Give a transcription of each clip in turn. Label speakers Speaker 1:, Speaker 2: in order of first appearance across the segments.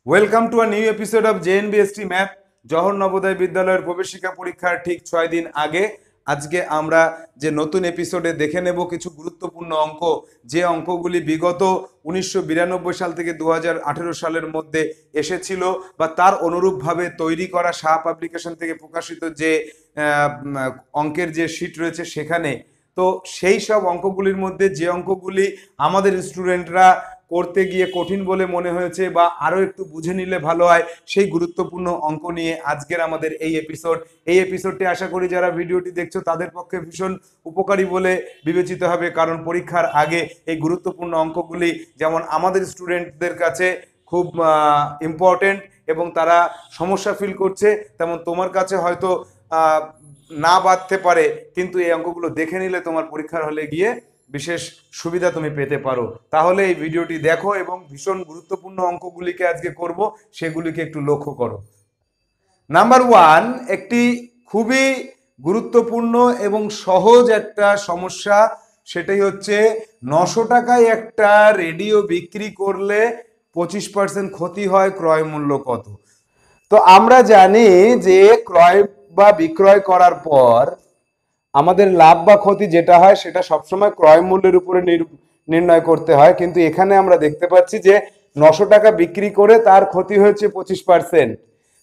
Speaker 1: Welcome to a new episode of JNBST math. Jawahar Navodaya বিদ্যালয়ের প্রবেশিকা পরীক্ষার ঠিক 6 দিন আগে আজকে আমরা যে নতুন এপিসোডে দেখে নেব কিছু গুরুত্বপূর্ণ অঙ্ক, যে অঙ্কগুলি বিগত 1992 সাল থেকে 2018 সালের মধ্যে এসেছিল বা তার অনুরূপভাবে তৈরি করা শাহ পাবলিকেশন থেকে প্রকাশিত যে অঙ্কের যে শিট রয়েছে সেখানে। তো সেই সব অঙ্কগুলির মধ্যে যে অঙ্কগুলি আমাদের স্টুডেন্টরা করতে গিয়ে কঠিন বলে মনে হয়েছে বা আরও একটু বুঝে নিলে ভালো হয়, সেই গুরুত্বপূর্ণ অঙ্ক নিয়ে আজকের আমাদের এই এপিসোডটি আশা করি যারা ভিডিওটি দেখছো তাদের পক্ষে ভীষণ উপকারী বলে বিবেচিত হবে, কারণ পরীক্ষার আগে এই গুরুত্বপূর্ণ অঙ্কগুলি যেমন আমাদের স্টুডেন্টদের কাছে খুব ইম্পর্টেন্ট এবং তারা সমস্যা ফিল করছে, তেমন তোমার কাছে হয়তো না বাঁধতে পারে, কিন্তু এই অঙ্কগুলো দেখে নিলে তোমার পরীক্ষার হলে গিয়ে বিশেষ সুবিধা তুমি পেতে পারো। তাহলে এই ভিডিওটি দেখো এবং ভীষণ গুরুত্বপূর্ণ অঙ্কগুলিকে আজকে করব, সেগুলিকে একটু লক্ষ্য করো। নাম্বার ওয়ান, একটি খুবই গুরুত্বপূর্ণ এবং সহজ একটা সমস্যা, সেটাই হচ্ছে 900 টাকায় একটা রেডিও বিক্রি করলে 25% ক্ষতি হয়, ক্রয় মূল্য কত? তো আমরা জানি যে ক্রয় বা বিক্রয় করার পর আমাদের লাভ বা ক্ষতি যেটা হয় সেটা সবসময় ক্রয় মূল্যের উপরে নির্ণয় করতে হয়, কিন্তু এখানে আমরা দেখতে পাচ্ছি যে 900 টাকা বিক্রি করে তার ক্ষতি হয়েছে 25%।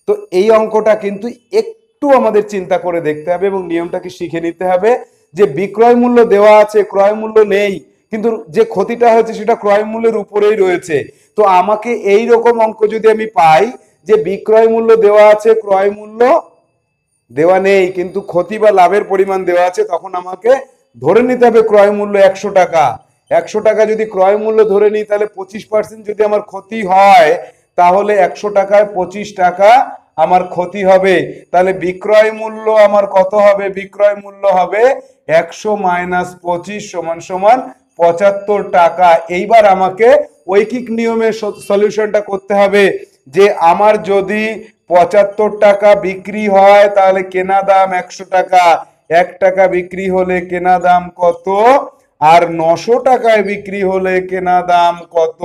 Speaker 1: তো এই অঙ্কটা কিন্তু একটু আমাদের চিন্তা করে দেখতে হবে এবং নিয়মটাকে শিখে নিতে হবে যে বিক্রয় মূল্য দেওয়া আছে, ক্রয় মূল্য নেই, কিন্তু যে ক্ষতিটা হয়েছে সেটা ক্রয় মূল্যের উপরেই রয়েছে। তো আমাকে এই রকম অঙ্ক যদি আমি পাই যে বিক্রয় মূল্য দেওয়া আছে, ক্রয় মূল্য দেওয়া নেই, কিন্তু ক্ষতি বা লাভের পরিমাণ দেওয়া আছে, তখন আমাকে ধরে নিতে হবে ক্রয় মূল্য 100 টাকা। 100 টাকা যদি ক্রয় মূল্য ধরে নিই, তাহলে 25% যদি আমার ক্ষতি হয়, তাহলে 100 টাকায় 25 টাকা আমার ক্ষতি হবে। তাহলে বিক্রয় মূল্য আমার কত হবে? বিক্রয় মূল্য হবে 100 মাইনাস 25 সমান সমান 75 টাকা। এইবার আমাকে ঐকিক নিয়মে সলিউশনটা করতে হবে যে আমার যদি 75 টাকা বিক্রি হয় তাহলে কেনা দাম 100 টাকা, 1 টাকা বিক্রি হলে কেনা দাম কত, আর 900 টাকায় বিক্রি হলে কেনা দাম কত।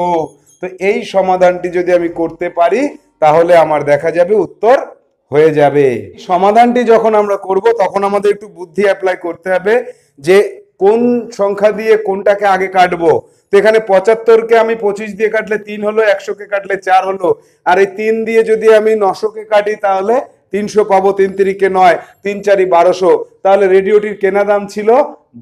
Speaker 1: তো এই সমাধানটি যদি আমি করতে পারি তাহলে আমার দেখা যাবে উত্তর হয়ে যাবে। সমাধানটি যখন আমরা করব তখন আমাদের একটু বুদ্ধি অ্যাপ্লাই করতে হবে যে কোন সংখ্যা দিয়ে কোনটাকে আগে কাটবো। তো এখানে 75কে আমি 25 দিয়ে কাটলে 3 হলো, 100কে কাটলে 4 হলো, আর এই 3 দিয়ে যদি আমি 900কে কাটি তাহলে 300 পাবো, 3 3 9, 3 4 1200। তাহলে রেডিওটির কেনা দাম ছিল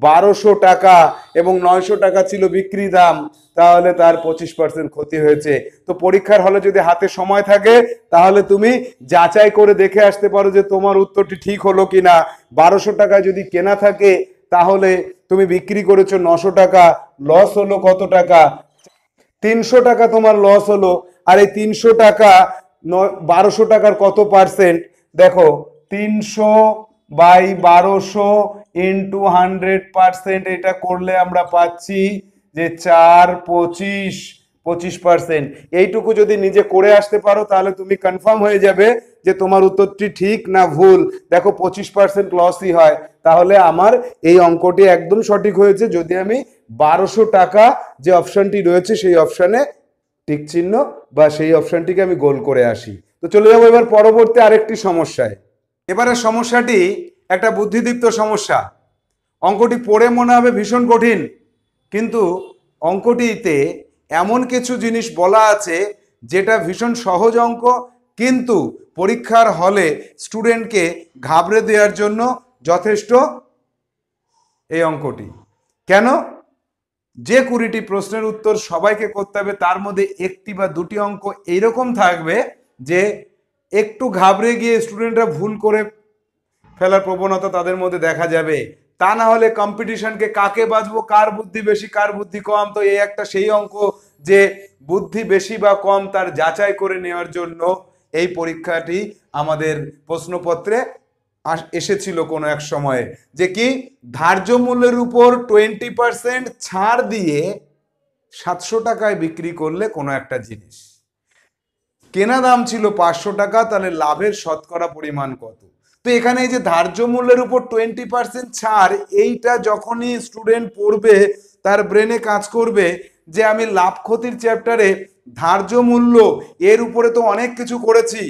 Speaker 1: 1200 টাকা এবং 900 টাকা ছিল বিক্রি দাম, তাহলে তার 25% ক্ষতি হয়েছে। তো পরীক্ষার হলে যদি হাতে সময় থাকে তাহলে তুমি যাচাই করে দেখে আসতে পারো যে তোমার উত্তরটি ঠিক হলো কিনা। 1200 টাকায় যদি কেনা থাকে তাহলে তুমি বিক্রি করেছো 900 টাকা, লস হলো কত টাকা? 300 টাকা তোমার লস হলো। আর এই 300 টাকা 1200 টাকার কত পার্সেন্ট? দেখো, 300 বাই 1200 ইন্টু 100%, এটা করলে আমরা পাচ্ছি যে 4 25%। এইটুকু যদি নিজে করে আসতে পারো তাহলে তুমি কনফার্ম হয়ে যাবে যে তোমার উত্তরটি ঠিক না ভুল। দেখো 25% লসই হয়, তাহলে আমার এই অঙ্কটি একদম সঠিক হয়েছে যদি আমি 1200 টাকা যে অপশনটি রয়েছে সেই অপশনে টিক চিহ্ন বা সেই অপশনটিকে আমি গোল করে আসি। তো চলে যাবো এবার পরবর্তী আরেকটি সমস্যায়। এবারে সমস্যাটি একটা বুদ্ধিদীপ্ত সমস্যা। অঙ্কটি পড়ে মনে হবে ভীষণ কঠিন, কিন্তু অঙ্কটিতে এমন কিছু জিনিস বলা আছে যেটা ভীষণ সহজ অঙ্ক, কিন্তু পরীক্ষার হলে স্টুডেন্টকে ঘাবড়ে দেওয়ার জন্য যথেষ্ট এই অঙ্কটি। কেন? যে 20টি প্রশ্নের উত্তর সবাইকে করতে হবে, তার মধ্যে একটি বা দুটি অঙ্ক এইরকম থাকবে যে একটু ঘাবড়ে গিয়ে স্টুডেন্টরা ভুল করে ফেলার প্রবণতা তাদের মধ্যে দেখা যাবে। তা না হলে কম্পিটিশনকে কাকে বাঁচবো, কার বুদ্ধি বেশি কার বুদ্ধি কম, তো এই একটা সেই অঙ্ক যে বুদ্ধি বেশি বা কম তার যাচাই করে নেওয়ার জন্য এই পরীক্ষাটি আমাদের প্রশ্নপত্রে এসেছিল কোনো এক সময়ে, যে কি ধার্য মূল্যের উপর 20% ছাড় দিয়ে 700 টাকায় বিক্রি করলে কোনো একটা জিনিস কেনা দাম ছিল 500 টাকা, তাহলে লাভের শতকরা পরিমাণ কত? তো এখানে এই যে ধার্য মূল্যের উপর 20% ছাড়, এইটা যখনই স্টুডেন্ট পড়বে তার ব্রেনে কাজ করবে যে আমি লাভ ক্ষতির চ্যাপ্টারে ধার্য মূল্য, এর উপরে তো অনেক কিছু করেছি,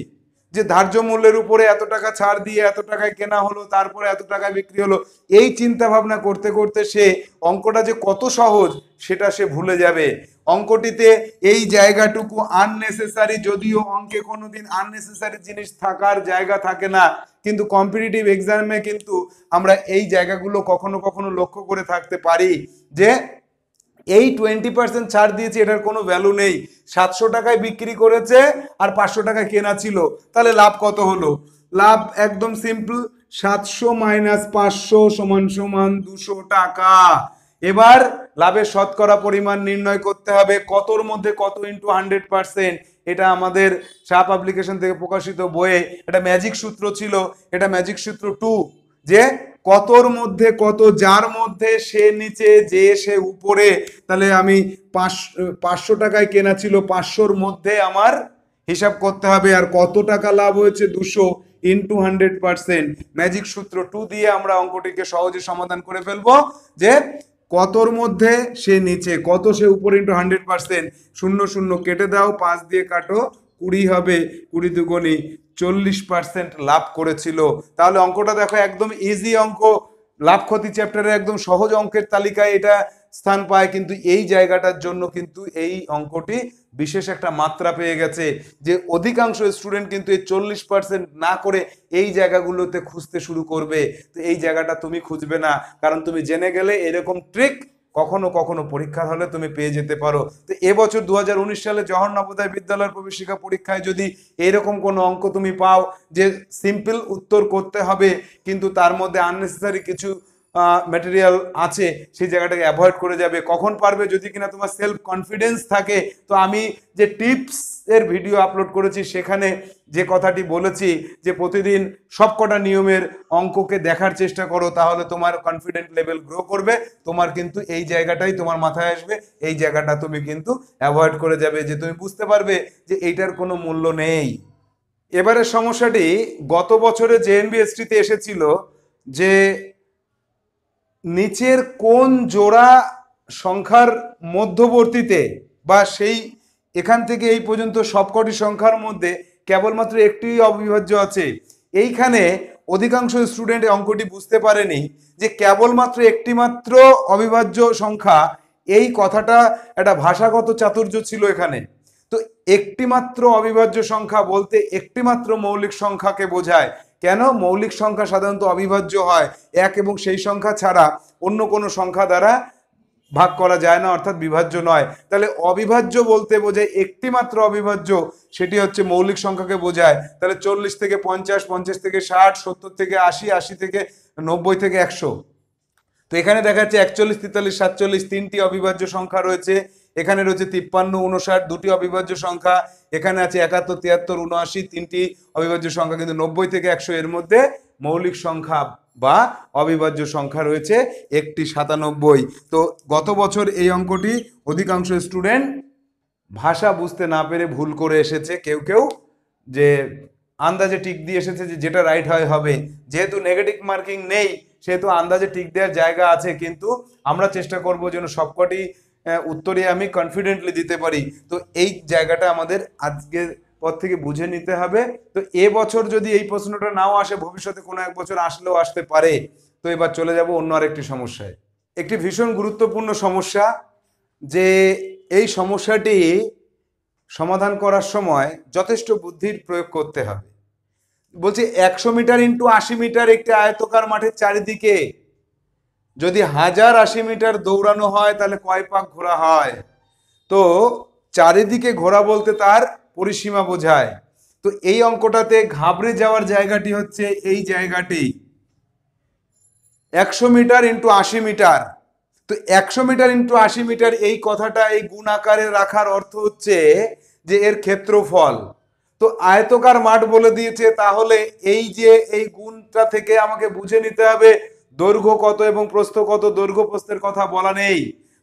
Speaker 1: যে ধার্য মূল্যের উপরে এত টাকা ছাড় দিয়ে এত টাকায় কেনা হলো, তারপরে এত টাকায় বিক্রি হলো, এই চিন্তা ভাবনা করতে করতে সে অঙ্কটা যে কত সহজ সেটা সে ভুলে যাবে। অঙ্কটিতে এই জায়গাটুকু আননেসেসারি, যদিও অঙ্কে কোনোদিন আননেসেসারি জিনিস থাকার জায়গা থাকে না, কিন্তু কম্পিটিটিভ এক্সামে কিন্তু আমরা এই জায়গাগুলো কখনো কখনো লক্ষ্য করে থাকতে পারি যে এই 20% ছাড় দিয়েছে, এটার কোনো ভ্যালু নেই। 700 টাকায় বিক্রি করেছে আর 500 টাকায় কেনা ছিল, তাহলে লাভ কত হলো? লাভ একদম সিম্পল, 700 মাইনাস 500 সমান সমান 200 টাকা। এবার লাভের শতকরা পরিমাণ নির্ণয় করতে হবে, কতর মধ্যে কত ইন্টু 100%। এটা আমাদের শাহ পাবলিকেশন থেকে প্রকাশিত বইয়ে এটা ম্যাজিক সূত্র ছিল, এটা ম্যাজিক সূত্র 2, যে কতর মধ্যে কত, যার মধ্যে সে নিচে যে সে উপরে। তাহলে আমি 500 টাকায় কেনা ছিল, 500-র মধ্যে আমার হিসাব করতে হবে, আর কত টাকা লাভ হয়েছে 200 ইন্টু 100%। ম্যাজিক সূত্র 2 দিয়ে আমরা অঙ্কটিকে সহজে সমাধান করে ফেলবো, যে কতর মধ্যে সে নিচে, কত সে উপরে ইন্টু 100%। 0 0 কেটে দাও, 5 দিয়ে কাটো, 20 হবে, 20 দুগুণী 40% লাভ করেছিল। তাহলে অঙ্কটা দেখো একদম ইজি অঙ্ক, লাভ ক্ষতি চ্যাপ্টারে একদম সহজ অঙ্কের তালিকায় এটা স্থান পায়, কিন্তু এই জায়গাটার জন্য কিন্তু এই অঙ্কটি বিশেষ একটা মাত্রা পেয়ে গেছে, যে অধিকাংশ স্টুডেন্ট কিন্তু এই 40% না করে এই জায়গাগুলোতে খুঁজতে শুরু করবে। তো এই জায়গাটা তুমি খুঁজবে না, কারণ তুমি জেনে গেলে এরকম ট্রিক কখনো কখনো পরীক্ষার হলে তুমি পেয়ে যেতে পারো। তো এবছর 2019 সালে জওহর নবোদয় বিদ্যালয়ের প্রবেশিকা পরীক্ষায় যদি এরকম কোনো অঙ্ক তুমি পাও যে সিম্পল উত্তর করতে হবে কিন্তু তার মধ্যে আননেসেসারি কিছু ম্যাটেরিয়াল আছে, সেই জায়গাটাকে অ্যাভয়েড করে যাবে। কখন পারবে? যদি কিনা তোমার সেলফ কনফিডেন্স থাকে। তো আমি যে টিপস এর ভিডিও আপলোড করেছি সেখানে যে কথাটি বলেছি যে প্রতিদিন সবকটা নিয়মের অঙ্ককে দেখার চেষ্টা করো, তাহলে তোমার কনফিডেন্ট লেভেল গ্রো করবে। তোমার কিন্তু এই জায়গাটাই তোমার মাথায় আসবে, এই জায়গাটা তুমি কিন্তু অ্যাভয়েড করে যাবে, যে তুমি বুঝতে পারবে যে এইটার কোনো মূল্য নেই। এবারের সমস্যাটি গত বছরে জেএনবিএসটিতে এসেছিল, যে নিচের কোন জোড়া সংখ্যার মধ্যবর্তীতে বা সেই এখান থেকে এই পর্যন্ত সবকটি সংখ্যার মধ্যে কেবলমাত্র একটি অবিভাজ্য আছে। এইখানে অধিকাংশ স্টুডেন্ট অঙ্কটি বুঝতে পারেনি যে কেবলমাত্র একটি মাত্র অবিভাজ্য সংখ্যা, এই কথাটা একটা ভাষাগত চাতুর্য ছিল এখানে। তো একটি মাত্র অবিভাজ্য সংখ্যা বলতে একটি মাত্র মৌলিক সংখ্যাকে বোঝায়। কেন? মৌলিক সংখ্যা সাধারণত অবিভাজ্য হয়, এক এবং সেই সংখ্যা ছাড়া অন্য কোনো সংখ্যা দ্বারা ভাগ করা যায় না, অর্থাৎ বিভাজ্য নয়। তাহলে অবিভাজ্য বলতে বোঝায় একটি মাত্র অবিভাজ্য, সেটি হচ্ছে মৌলিক সংখ্যাকে বোঝায়। তাহলে 40 থেকে 50, 50 থেকে 60, 70 থেকে 80, 80 থেকে 90 থেকে 100। তো এখানে দেখা যাচ্ছে 41, 43, 47 তিনটি অবিভাজ্য সংখ্যা রয়েছে। এখানে রয়েছে 53, 59 দুটি অবিভাজ্য সংখ্যা। এখানে আছে 71, 73, 79 তিনটি অবিভাজ্য সংখ্যা, কিন্তু 90 থেকে 100 এর মধ্যে মৌলিক সংখ্যা বা অবিভাজ্য সংখ্যা রয়েছে একটি 97। তো গত বছর এই অঙ্কটি অধিকাংশ স্টুডেন্ট ভাষা বুঝতে না পেরে ভুল করে এসেছে, কেউ কেউ যে আন্দাজে টিক দিয়ে এসেছে যে যেটা রাইট হয় হবে। যেহেতু নেগেটিভ মার্কিং নেই সেহেতু আন্দাজে টিক দেওয়ার জায়গা আছে, কিন্তু আমরা চেষ্টা করব যেন সবকটি উত্তরে আমি কনফিডেন্টলি দিতে পারি। তো এই জায়গাটা আমাদের আজকের পর থেকে বুঝে নিতে হবে। তো এবছর যদি এই প্রশ্নটা নাও আসে, ভবিষ্যতে কোনো এক বছর আসলেও আসতে পারে। তো এবার চলে যাব অন্য আরেকটি সমস্যায়, একটি ভীষণ গুরুত্বপূর্ণ সমস্যা, যে এই সমস্যাটি সমাধান করার সময় যথেষ্ট বুদ্ধির প্রয়োগ করতে হবে। বলছি 100 মিটার ইন্টু 80 মিটার একটি আয়তকার মাঠের চারিদিকে যদি 1080 মিটার দৌড়ানো হয় তাহলে কয় পাক ঘোরা হয়? তো চারিদিকে ঘোরা বলতে তার পরিসীমা বোঝায়। তো এই অঙ্কটাতে ঘাবড়ে যাওয়ার জায়গাটি হচ্ছে এই জায়গাটি, 100 মিটার ইন্টু 80 মিটার। তো 100 মিটার ইন্টু 80 মিটার এই কথাটা এই গুণ আকারে রাখার অর্থ হচ্ছে যে এর ক্ষেত্রফল। তো আয়তকার মাঠ বলে দিয়েছে, তাহলে এই যে এই গুণটা থেকে আমাকে বুঝে নিতে হবে দৈর্ঘ্য কত এবং প্রস্থ কত। দৈর্ঘ্য প্রস্থের কথা বলা নেই।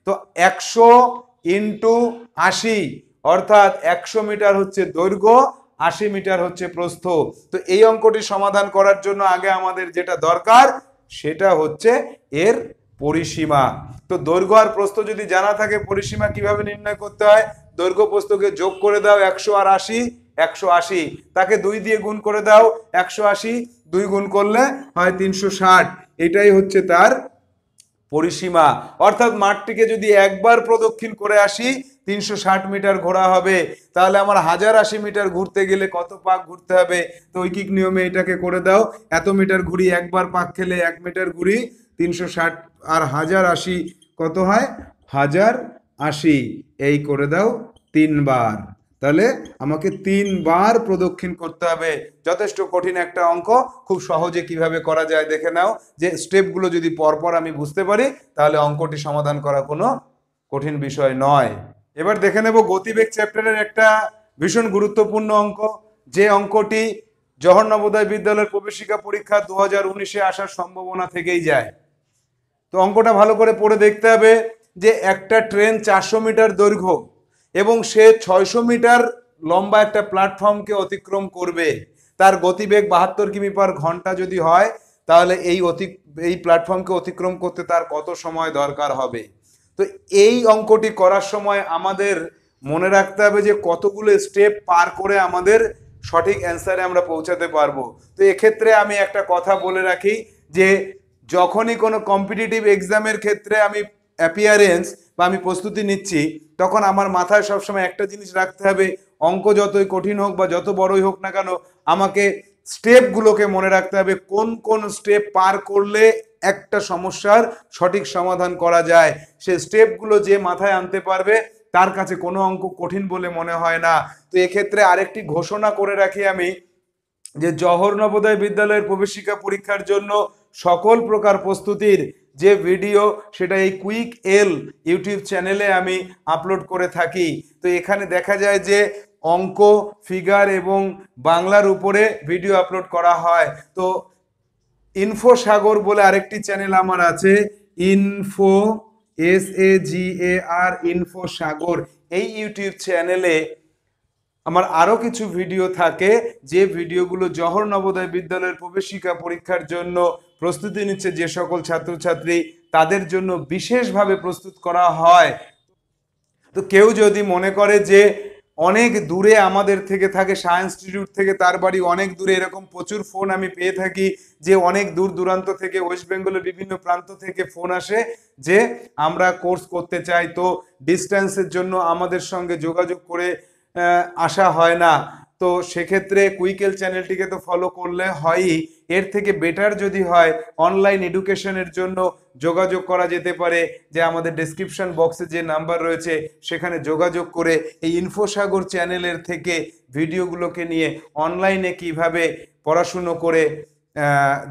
Speaker 1: তো 100 ইন্টু 80 অর্থাৎ 100 মিটার হচ্ছে দৈর্ঘ্য, 80 মিটার হচ্ছে প্রস্থ। তো এই অঙ্কটি সমাধান করার জন্য আগে আমাদের যেটা দরকার সেটা হচ্ছে এর পরিসীমা। তো দৈর্ঘ্য আর প্রস্থ যদি জানা থাকে পরিসীমা কিভাবে নির্ণয় করতে হয়, দৈর্ঘ্য প্রস্থকে যোগ করে দাও 100 আর 80, 180, তাকে 2 দিয়ে গুণ করে দাও 180, 2 গুণ করলে হয় 360, এটাই হচ্ছে তার পরিসীমা। অর্থাৎ মাঠটিকে যদি একবার প্রদক্ষিণ করে আসি 360 মিটার ঘোরা হবে, তাহলে আমার 1080 মিটার ঘুরতে গেলে কত পাক ঘুরতে হবে? তো ঐকিক নিয়মে এটাকে করে দাও, এত মিটার ঘুরি, একবার পাক খেলে 1 মিটার ঘুরি, 360 আর 1080 কত হয়? 1080, এই করে দাও 3 বার। তাহলে আমাকে 3 বার প্রদক্ষিণ করতে হবে। যথেষ্ট কঠিন একটা অঙ্ক, খুব সহজে কিভাবে করা যায় দেখে নাও। যে স্টেপগুলো যদি পরপর আমি বুঝতে পারি তাহলে অঙ্কটি সমাধান করা কোনো কঠিন বিষয় নয়। এবার দেখে নেব গতিবেগ চ্যাপ্টারের একটা ভীষণ গুরুত্বপূর্ণ অঙ্ক, যে অঙ্কটি জওহর নবোদয় বিদ্যালয়ের প্রবেশিকা পরীক্ষা 2019-এ আসার সম্ভাবনা থেকেই যায়। তো অঙ্কটা ভালো করে পড়ে দেখতে হবে যে একটা ট্রেন 400 মিটার দৈর্ঘ্য এবং সে 600 মিটার লম্বা একটা প্ল্যাটফর্মকে অতিক্রম করবে, তার গতিবেগ 72 কিমি পার ঘন্টা যদি হয়, তাহলে এই প্ল্যাটফর্মকে অতিক্রম করতে তার কত সময় দরকার হবে? তো এই অঙ্কটি করার সময় আমাদের মনে রাখতে হবে যে কতগুলো স্টেপ পার করে আমাদের সঠিক অ্যান্সারে আমরা পৌঁছাতে পারবো। তো এক্ষেত্রে আমি একটা কথা বলে রাখি যে যখনই কোনো কম্পিটিটিভ এক্সামের ক্ষেত্রে আমি অ্যাপিয়ারেন্স বা আমি প্রস্তুতি নিচ্ছি, তখন আমার মাথায় সবসময় একটা জিনিস রাখতে হবে, অঙ্ক যতই কঠিন হোক বা যত বড়ই হোক না কেন, আমাকে স্টেপগুলোকে মনে রাখতে হবে, কোন কোন স্টেপ পার করলে একটা সমস্যার সঠিক সমাধান করা যায়। সে স্টেপগুলো যে মাথায় আনতে পারবে তার কাছে কোনো অঙ্ক কঠিন বলে মনে হয় না। তো এক্ষেত্রে আরেকটি ঘোষণা করে রাখি আমি, যে জওহর নবোদয় বিদ্যালয়ের প্রবেশিকা পরীক্ষার জন্য সকল প্রকার প্রস্তুতির যে ভিডিও, সেটা এই কুইক এল ইউটিউব চ্যানেলে আমি আপলোড করে থাকি। তো এখানে দেখা যায় যে অঙ্ক, ফিগার এবং বাংলার উপরে ভিডিও আপলোড করা হয়। তো ইনফো সাগর বলে আরেকটি চ্যানেল আমার আছে, ইনফো SAGAR, ইনফো সাগর, এই ইউটিউব চ্যানেলে আমার আরো কিছু ভিডিও থাকে, যে ভিডিওগুলো জওহর নবোদয় বিদ্যালয়ের প্রবেশিকা পরীক্ষার জন্য প্রস্তুতি নিচ্ছে যে সকল ছাত্রছাত্রী, তাদের জন্য বিশেষভাবে প্রস্তুত করা হয়। তো কেউ যদি মনে করে যে অনেক দূরে আমাদের থেকে থাকে, সায়েন্স ইনস্টিটিউট থেকে তার বাড়ি অনেক দূরে, এরকম প্রচুর ফোন আমি পেয়ে থাকি যে অনেক দূর দূরান্ত থেকে, ওয়েস্ট বেঙ্গলের বিভিন্ন প্রান্ত থেকে ফোন আসে যে আমরা কোর্স করতে চাই, তো ডিস্টেন্সের জন্য আমাদের সঙ্গে যোগাযোগ করে আসা হয় না। তো সেক্ষেত্রে কুইকেল চ্যানেলটিকে তো ফলো করলে হয়ই, এর থেকে বেটার যদি হয় অনলাইন এডুকেশনের জন্য যোগাযোগ করা যেতে পারে, যে আমাদের ডেসক্রিপশন বক্সে যে নাম্বার রয়েছে সেখানে যোগাযোগ করে এই ইনফোসাগর চ্যানেলের থেকে ভিডিওগুলোকে নিয়ে অনলাইনে কিভাবে পড়াশুনো করে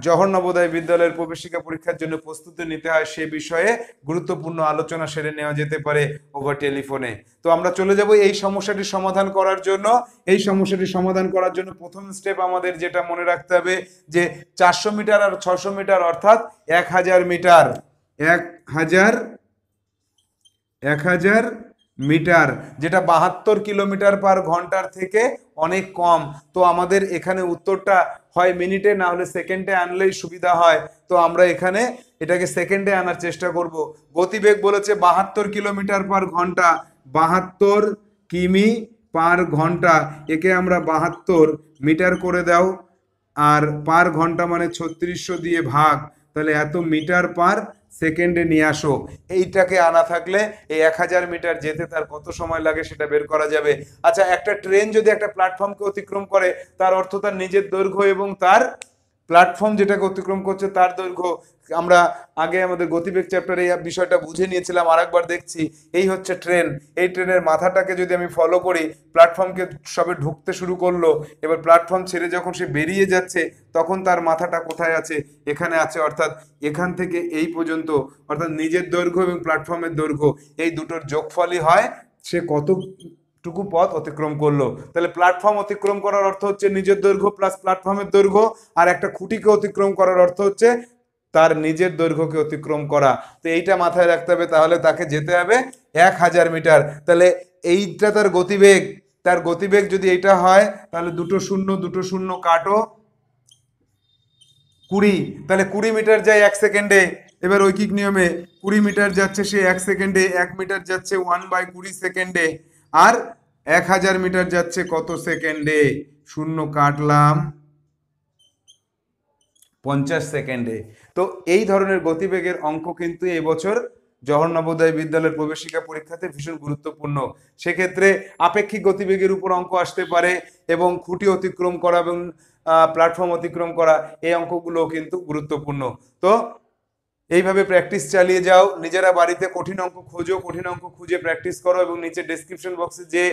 Speaker 1: জওহর নবোদয় বিদ্যালয়ের প্রবেশিকা পরীক্ষার জন্য প্রস্তুতি নিতে হয় সে বিষয়ে গুরুত্বপূর্ণ আলোচনা সেরে নেওয়া যেতে পারে ওভার টেলিফোনে। তো আমরা চলে যাব এই সমস্যাটি সমাধান করার জন্য। এই সমস্যাটি সমাধান করার জন্য প্রথম স্টেপ আমাদের যেটা মনে রাখতে হবে যে 400 মিটার আর 600 মিটার অর্থাৎ 1000 মিটার, 1000 মিটার, যেটা 72 কিলোমিটার পার ঘন্টার থেকে অনেক কম। তো আমাদের এখানে উত্তরটা হয় মিনিটে না হলে সেকেন্ডে আনলেই সুবিধা হয়। তো আমরা এখানে এটাকে সেকেন্ডে আনার চেষ্টা করব। গতিবেগ বলেছে 72 কিলোমিটার পার ঘন্টা, 72 কিমি পার ঘন্টা, একে আমরা 72 মিটার করে দাও, আর পার ঘন্টা মানে 3600 দিয়ে ভাগ, তাহলে এত মিটার পার সেকেন্ডে নিয়ে আসো। এইটাকে আনা থাকলে এই 1000 মিটার যেতে তার কত সময় লাগে সেটা বের করা যাবে। আচ্ছা, একটা ট্রেন যদি একটা প্ল্যাটফর্মকে অতিক্রম করে, তার অর্থ তার নিজের দৈর্ঘ্য এবং তার প্ল্যাটফর্ম যেটাকে অতিক্রম করছে তার দৈর্ঘ্য। আমরা আগে আমাদের গতিবেগ চ্যাপ্টারে এই বিষয়টা বুঝে নিয়েছিলাম, আরেকবার দেখছি। এই হচ্ছে ট্রেন, এই ট্রেনের মাথাটাকে যদি আমি ফলো করি, প্ল্যাটফর্মকে সবে ঢুকতে শুরু করলো, এবার প্ল্যাটফর্ম ছেড়ে যখন সে বেরিয়ে যাচ্ছে তখন তার মাথাটা কোথায় আছে? এখানে আছে। অর্থাৎ এখান থেকে এই পর্যন্ত, অর্থাৎ নিজের দৈর্ঘ্য এবং প্ল্যাটফর্মের দৈর্ঘ্য, এই দুটোর যোগফলই হয় সে কতটুকু পথ অতিক্রম করলো। তাহলে প্ল্যাটফর্ম অতিক্রম করার অর্থ হচ্ছে নিজের দৈর্ঘ্য প্লাস প্ল্যাটফর্মের দৈর্ঘ্য, আর একটা খুঁটিকে অতিক্রম করার অর্থ হচ্ছে তার নিজের দৈর্ঘ্যকে অতিক্রম করা। তো এইটা মাথায় রাখতে হবে, তাহলে তাকে যেতে হবে 1000 মিটার। তাহলে এইটা তার গতিবেগ, তার গতিবেগ যদি এইটা হয় তাহলে দুটো শূন্য কাটো, 20, তাহলে 20 মিটার যায় 1 সেকেন্ডে। এবার ঐকিক নিয়মে 20 মিটার যাচ্ছে সে 1 সেকেন্ডে, 1 মিটার যাচ্ছে 1/20 সেকেন্ডে, আর 1000 মিটার যাচ্ছে কত সেকেন্ডে? শূন্য কাটলাম 50 সেকেন্ডে। তো এই ধরনের গতিবেগের অঙ্ক কিন্তু এবছর জওহর নবোদয় বিদ্যালয়ের প্রবেশিকা পরীক্ষাতে ভীষণ গুরুত্বপূর্ণ। সেক্ষেত্রে আপেক্ষিক গতিবেগের উপর অঙ্ক আসতে পারে, এবং খুঁটি অতিক্রম করা এবং প্ল্যাটফর্ম অতিক্রম করা, এই অঙ্কগুলো কিন্তু গুরুত্বপূর্ণ। তো এইভাবে প্র্যাকটিস চালিয়ে যাও, নিজেরা বাড়িতে কঠিন অঙ্ক খোঁজো, কঠিন অঙ্ক খুঁজে প্র্যাকটিস করো, এবং নিচে ডেসক্রিপশন বক্সে যে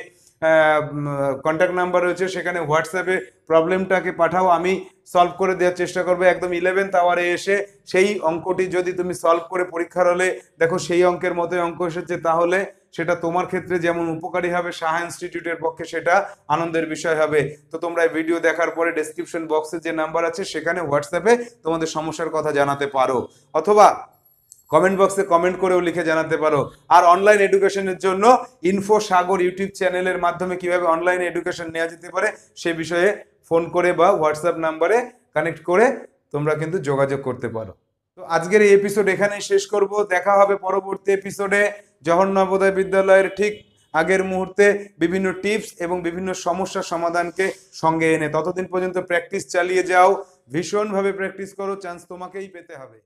Speaker 1: কন্ট্যাক্ট নাম্বার রয়েছে সেখানে হোয়াটসঅ্যাপে প্রবলেমটাকে পাঠাও, আমি সলভ করে দেওয়ার চেষ্টা করবো। একদম 11th আওয়ারে এসে সেই অঙ্কটি যদি তুমি সলভ করে পরীক্ষার হলে দেখো সেই অঙ্কের মতোই অঙ্ক এসেছে, তাহলে সেটা তোমার ক্ষেত্রে যেমন উপকারী হবে, সাহা ইনস্টিটিউটের পক্ষে সেটা আনন্দের বিষয় হবে। তো তোমরা এই ভিডিও দেখার পরে ডেসক্রিপশন বক্সে যে নাম্বার আছে সেখানে হোয়াটসঅ্যাপে তোমাদের সমস্যার কথা জানাতে পারো, অথবা কমেন্ট বক্সে কমেন্ট করেও লিখে জানাতে পারো। আর অনলাইন এডুকেশনের জন্য ইনফো সাগর ইউটিউব চ্যানেলের মাধ্যমে কিভাবে অনলাইন এডুকেশন নেওয়া যেতে পারে সে বিষয়ে ফোন করে বা হোয়াটসঅ্যাপ নাম্বারে কানেক্ট করে তোমরা কিন্তু যোগাযোগ করতে পারো। তো আজকের এই এপিসোড এখানেই শেষ করব। দেখা হবে পরবর্তী এপিসোডে জওহর নবোদয় বিদ্যালয়ের ঠিক আগের মুহূর্তে বিভিন্ন টিপস এবং বিভিন্ন সমস্যার সমাধানকে সঙ্গে এনে। ততদিন পর্যন্ত প্র্যাকটিস চালিয়ে যাও, ভীষণভাবে প্র্যাকটিস করো, চান্স তোমাকেই পেতে হবে।